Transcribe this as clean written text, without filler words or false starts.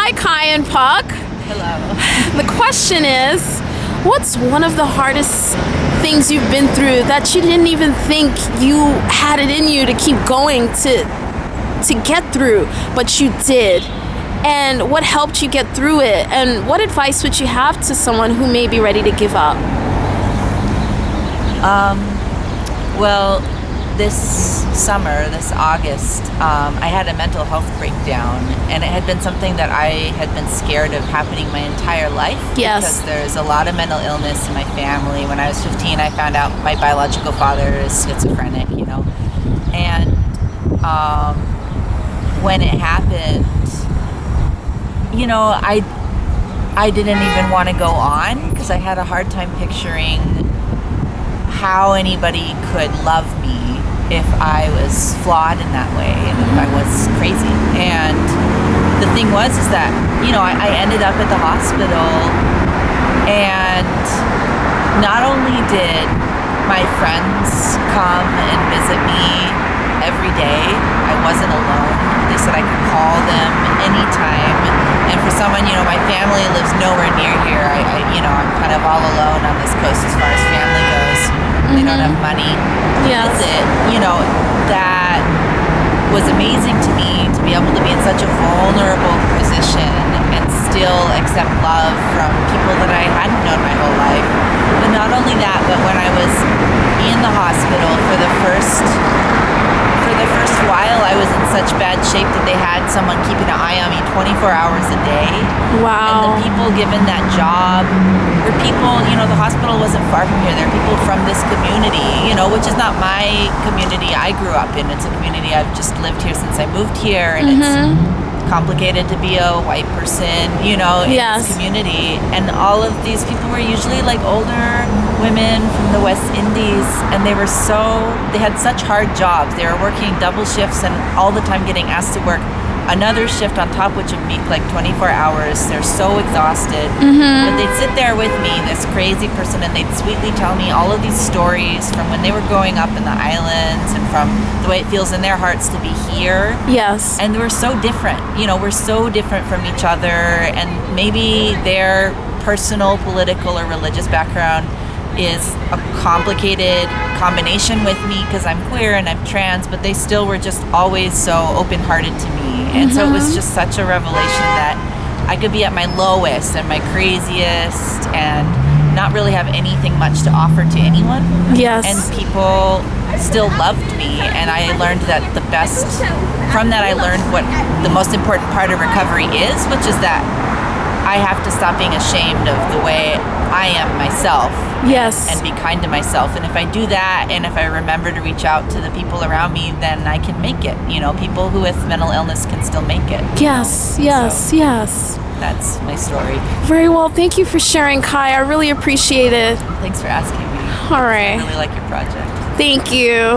Hi, Kai and Puck. Hello. The question is, what's one of the hardest things you've been through that you didn't even think you had it in you to keep going to get through, but you did? And what helped you get through it? And what advice would you have to someone who may be ready to give up? Well, this summer, this August, I had a mental health breakdown, and it had been something that I had been scared of happening my entire life. Yes. Because there's a lot of mental illness in my family. When I was 15, I found out my biological father is schizophrenic, And when it happened, I didn't even want to go on because I had a hard time picturing how anybody could love me if I was flawed in that way and if I was crazy. And the thing was is that, I ended up at the hospital, and not only did my friends come and visit me every day, I wasn't alone. They said I could call them anytime. And for someone, my family lives nowhere near here. I'm kind of all alone on this coast as far as family goes. They don't have money to visit. That was amazing to me, to be able to be in such a vulnerable position and still accept love from people that I hadn't known my whole life. But not only that, but when I was in the hospital for the first while, I was in such bad shape that they had someone keeping an eye on me 24 hours a day. Wow. And the people given that job were people, the hospital wasn't far from here. They're people from this community, which is not my community I grew up in. It's a community I've just lived here since I moved here, and it's complicated to be a white person, in this community. And all of these people were usually like older women from the West Indies, and they had such hard jobs. They were working double shifts and all the time getting asked to work another shift on top, which would be like 24 hours. They're so exhausted. But they'd sit there with me, this crazy person, and they'd sweetly tell me all of these stories from when they were growing up in the islands and from the way it feels in their hearts to be here. Yes. And we're so different. We're so different from each other, and maybe their personal, political, or religious background is a complicated combination with me because I'm queer and I'm trans, but they still were just always so open-hearted to me. And so it was just such a revelation that I could be at my lowest and my craziest and not really have anything much to offer to anyone. Yes. And people still loved me, and I learned that from that I learned what the most important part of recovery is, which is that I have to stop being ashamed of the way I am myself. Yes. And be kind to myself. And if I do that, and if I remember to reach out to the people around me, then I can make it. People who with mental illness can still make it. Yes. That's my story. Very well. Thank you for sharing, Kai. I really appreciate it. Thanks for asking me. All right. I really like your project. Thank you.